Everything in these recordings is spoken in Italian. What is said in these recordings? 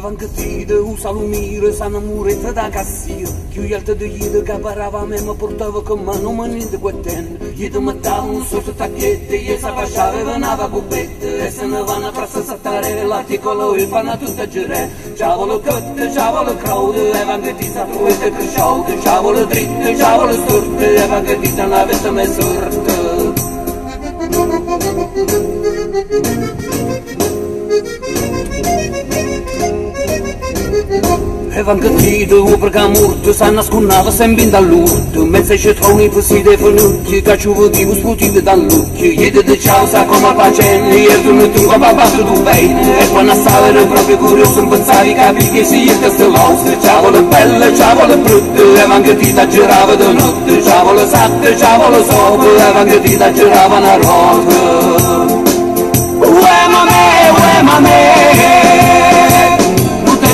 Anche tide, un salumire, sana muretta da cassir. Più gli altri di ieri che parava a me mi portava con mano ma niente guattendo. Gli mettava un sorto tacchette, gli si faceva una bubette. E se ne vanno a prassa saltare l'articolo, il panna tutta girare. Ciavolo cotte, ciavolo craude, e anche ti sapete che sciaude. Ciavolo dritte, ciavolo storte, e anche ti non avete mai sorte. E vanno tide, perché morto, sanno scunnava sempre dall'urto. Mezzo cetroni per si devenuti, che ci vedivo sputive dall'occhio. Gli dite ciao, sa come facendo, e tu non ti va battere tu bene. E quando stava ero proprio curioso, non pensavi capi che si è castelloso. Ciavolo belle, ciavolo brutte, e vanno tide girava di notte. Ciavolo satte, ciavolo sopra, e vanno tide girava una roba. Uè mamè,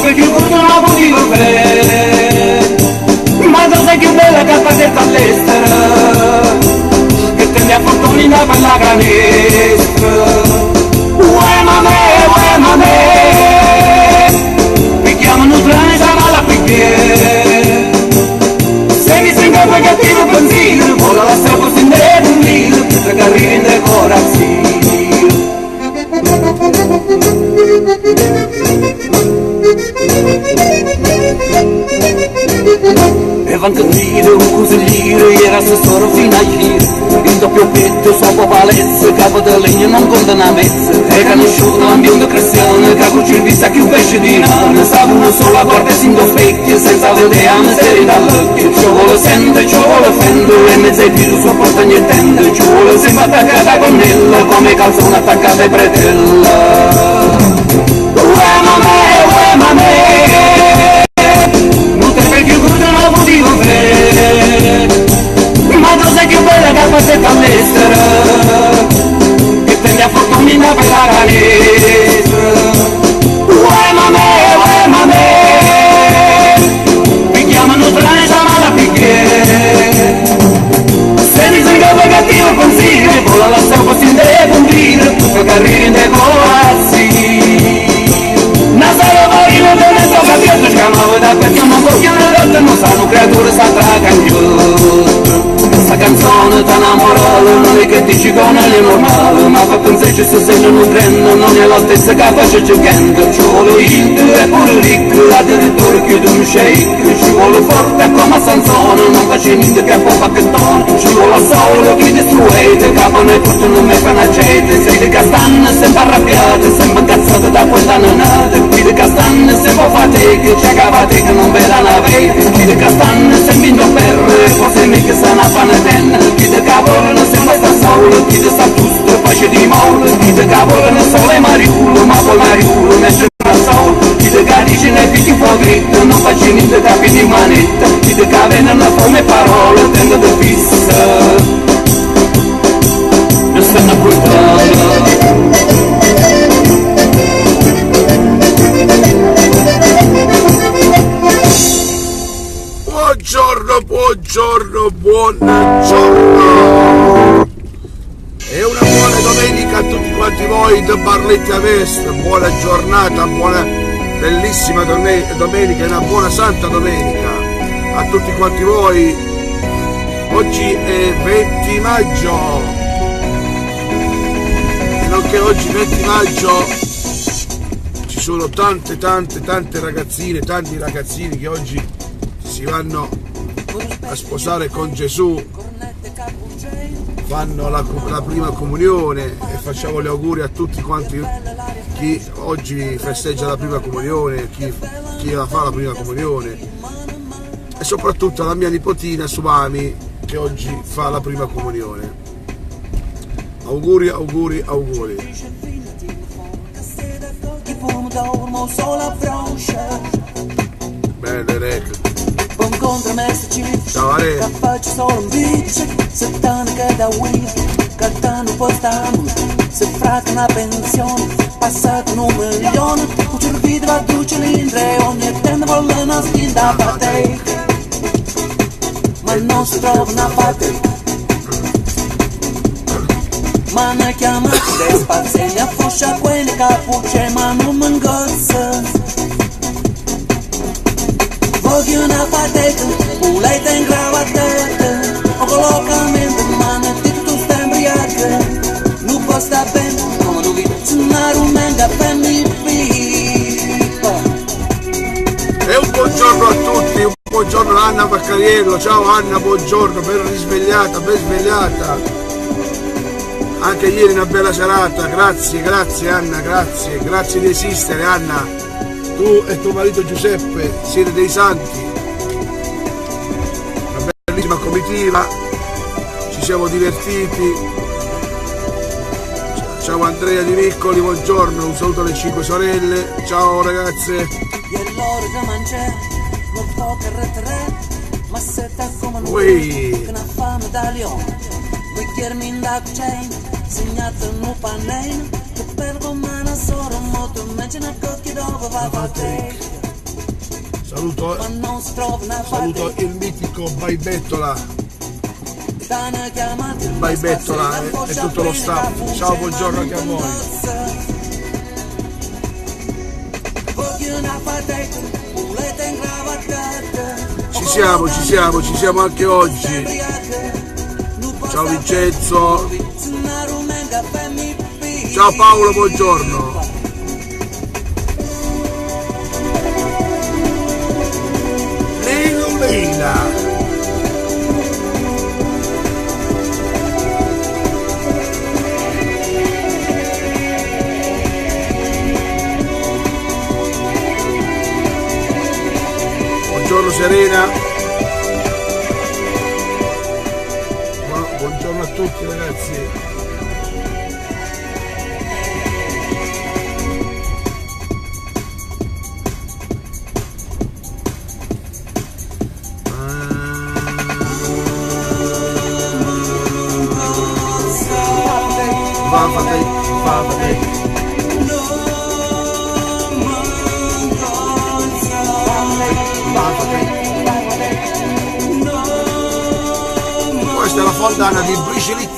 perché questo non potevo fare. Ma tu sei più bella che passetta all'estero, che te ne affrontoni da per la canestra. Uè mamè, mi chiamano Francia ma la picchiere. Se mi sento poi cattivo pensiero, vola la sua così in devenire, per che arrivi in decorazione. E van capire un consigliere, era assessore fino a ieri. Il doppio petto, sopra palezza, capo di legno non conta mezza. E conosciuto l'ambiente cristiano, che con cervista che un pesce di nana. Stava una sola porta sin do specchio, senza vedere a misteri dall'occhio. Ci vuole sente, ci vuole fendo, e mezzo e tiro sopporta niente. Ci vuole sempre attaccata con ella, come calzone attaccata ai bretella. Uè mamè, non te perché questo non potevo fare. Ma tu sei più bella che passetta all'estero, che te ne affrontoni da per la canestra. Uè mamè, mi chiamano Francia ma la picchiere. Se mi sento poi cattivo consiglio, vola la sua così in devenire, tutto che arrivi in decorazione. Nasalo marino te ne so capito, scamavo da perché non vogliono rotte, non sanno creature s'attragano giù. Questa canzone t'ha innamorato, non è che dici con è normale, ma fa pensare se sei in un treno, non è l'altezza che faccia giocando. Ci vuole hit e pure ricco, addirittura più di un shake. Ci vuole forte come Sansone, non faccia niente che può pacchettone. Ci vuole solo chi distruete, capo ne portano me panacete. Sei di castanne sempre arrabbiate, sempre incazzate da questa nonate. Chi di castanne sempre fatiche, c'è cavate che non veda la vede. Chi di castanne sempre in doperre, forse mica sta una panetena. Chi di cavolo non sempre sta solo, chi di sta giusto pace di mole. Chi di cavolo non solo è mariulo, ma poi mariulo mentre fa solo. Chi di cadice ne picchi po' dritto, non faccio niente capi di manetta. Chi di cavena non come parole, tendo di fissa. Non stanno portando. Buongiorno. E una buona domenica a tutti quanti voi da Barletti a Vest, buona giornata, buona bellissima domenica e una buona santa domenica a tutti quanti voi. Oggi è 20 maggio e nonché oggi 20 maggio ci sono tante ragazzine, tanti ragazzini che oggi si vanno a sposare con Gesù, fanno la prima comunione e facciamo gli auguri a tutti quanti chi oggi festeggia la prima comunione, chi la fa la prima comunione e soprattutto alla mia nipotina Suami che oggi fa la prima comunione. Auguri. Bene, Rec. Ciao Ale. Che faccio solo un bici, se tanto che da weed, che tanto poi stiamo, se frate una pensione, passat un milione, un cervito va due cilindri, ogni tempo vuole una spinta a te, ma non si trova una parte, ma ne chiamate spazzini a foscia quelle cappucce, ma non mi ingozza. Voglio una fatica, un letto in cravatta, o collocamento, ma ne dico tu stai imbriaca, non può sta bene, come lui, se non rumenga per mi pipa. E un buongiorno a tutti, un buongiorno a Anna Baccariello, ciao Anna, buongiorno, ben risvegliata, ben svegliata. Anche ieri una bella serata, grazie Anna, grazie di esistere Anna. Tu e tuo marito Giuseppe siete dei santi, una bellissima comitiva, ci siamo divertiti. Ciao Andrea Di Miccoli, buongiorno, un saluto alle 5 sorelle, ciao ragazze. Ui. Saluto il mitico Baibettola, il Baibettola e tutto lo staff. Ciao, buongiorno anche a voi. Ci siamo anche oggi. Ciao Vincenzo. Ciao Paolo, buongiorno. Illumina. Buongiorno Serena. Buongiorno a tutti ragazzi. Questa è la fontana di Bricilicchio.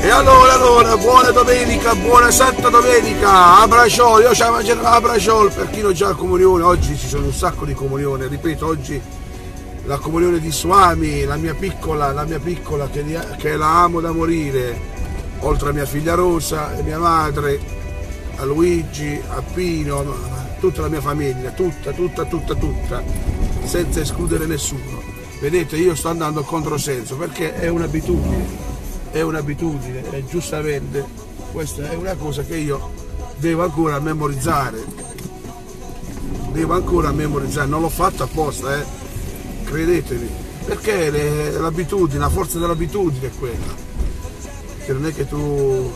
E allora, buona domenica, buona Santa Domenica, Abraciol, io ci ho mangiato Abraciol, per chi non c'ha la comunione, oggi ci sono un sacco di comunione, ripeto, oggi la comunione di Suami, la mia piccola che la amo da morire, oltre a mia figlia Rosa e mia madre, a Luigi, a Pino, tutta la mia famiglia, tutta, senza escludere nessuno. Vedete, io sto andando a controsenso perché è un'abitudine, e giustamente questa è una cosa che io devo ancora memorizzare, non l'ho fatto apposta, credetemi, perché l'abitudine, la forza dell'abitudine è quella, che non è che tu...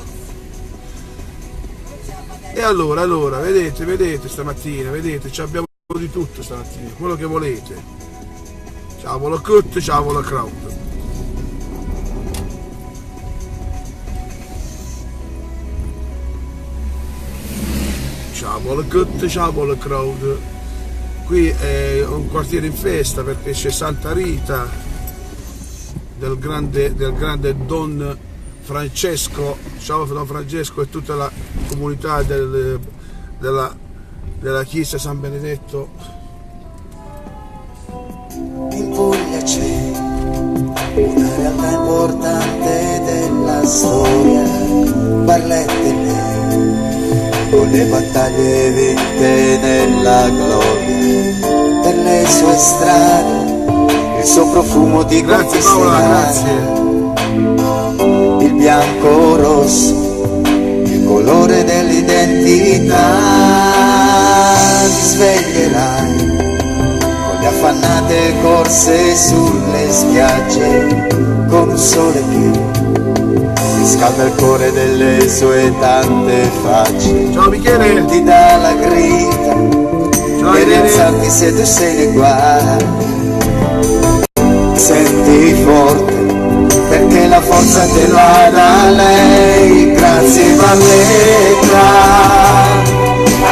E allora, vedete stamattina, ci abbiamo di tutto stamattina, quello che volete. Ciao Volocut, ciao Volocrowd. Ciao Volocut, ciao Volocrowd. Qui è un quartiere in festa perché c'è Santa Rita del grande Don Francesco, ciao Don Francesco e tutta la comunità della chiesa San Benedetto. In Puglia c'è una realtà importante della storia, Barlette con le battaglie vinte nella gloria, per le sue strade, il suo profumo di grazie. Il bianco rosso, il colore dell'identità, ti sveglierai con le affannate corse sulle spiagge, con un sole che riscalda il cuore delle sue tante facce. Ciao Michele! Ti dà la grida, ciao e rialzarti se tu sei nei guai, senti forte, perché la forza te la dà lei. Grazie Valletta,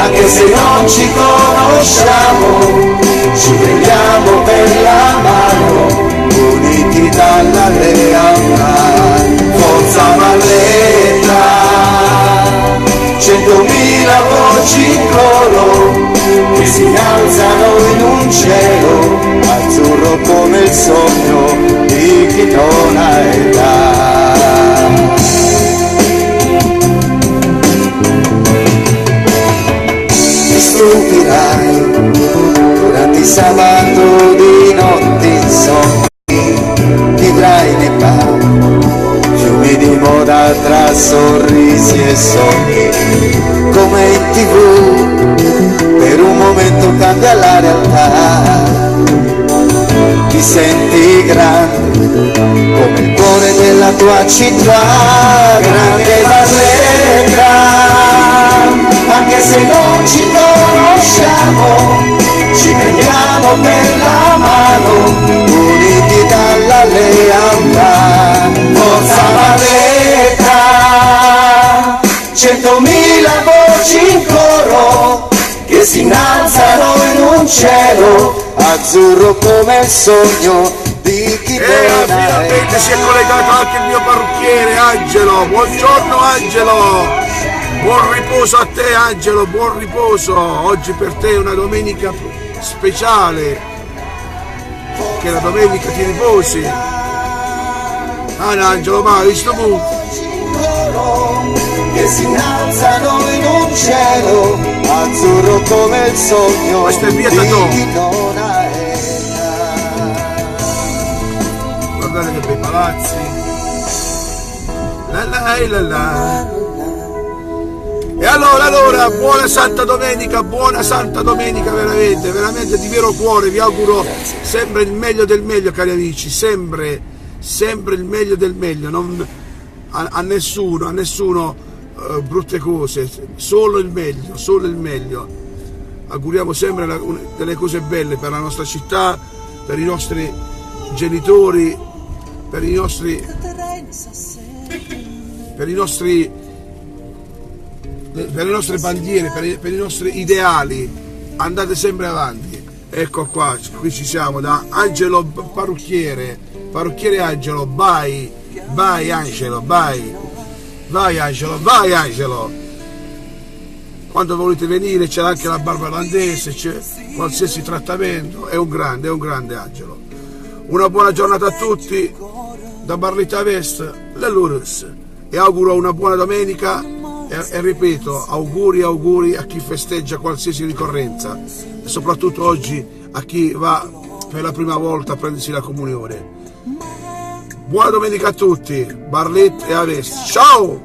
anche se non ci conosciamo, ci prendiamo per la mano, uniti dalla lealtà. Forza Valletta, 100.000 voci in coro che si alzano in un cielo azzurro come il sogno di chi non ha età. Mi stupirai durante il sabato di notte insonni, vedrai nei bar fiumi di moda tra sorrisi e sogni, come in TV per un momento cambia la realtà. Ti senti grande come il cuore della tua città. Grande Valletta, anche se non ci conosciamo, ci prendiamo per la mano, uniti dalla lealtà. Forza Valletta, 100.000 voci in coro che si innalzano in un cielo azzurro come il sogno di chi non ha finalmente si è collegato anche il mio parrucchiere Angelo. Buongiorno Angelo, buon riposo a te Angelo, buon riposo. Oggi per te è una domenica speciale, che è la domenica ti riposi. Angelo, ma hai visto tu? Che si innalzano in un cielo azzurro come il sogno. Questo è via di Tatò. chi non ha età. Guardate che bei palazzi. La la. E allora, buona Santa Domenica veramente di vero cuore, vi auguro sempre il meglio del meglio, cari amici, sempre il meglio del meglio, non a nessuno brutte cose, solo il meglio. Auguriamo sempre delle cose belle per la nostra città, per i nostri genitori, per le nostre bandiere, per i nostri ideali. Andate sempre avanti. Ecco qua, qui ci siamo da Angelo parrucchiere Angelo, vai Angelo, vai Angelo. Quando volete venire c'è anche la barba olandese, c'è qualsiasi trattamento, è un grande Angelo. Una buona giornata a tutti da Barletta Vest, l'Elurus, e auguro una buona domenica e ripeto, auguri a chi festeggia qualsiasi ricorrenza e soprattutto oggi a chi va per la prima volta a prendersi la comunione. Buona domenica a tutti, Barletta e Avest, ciao!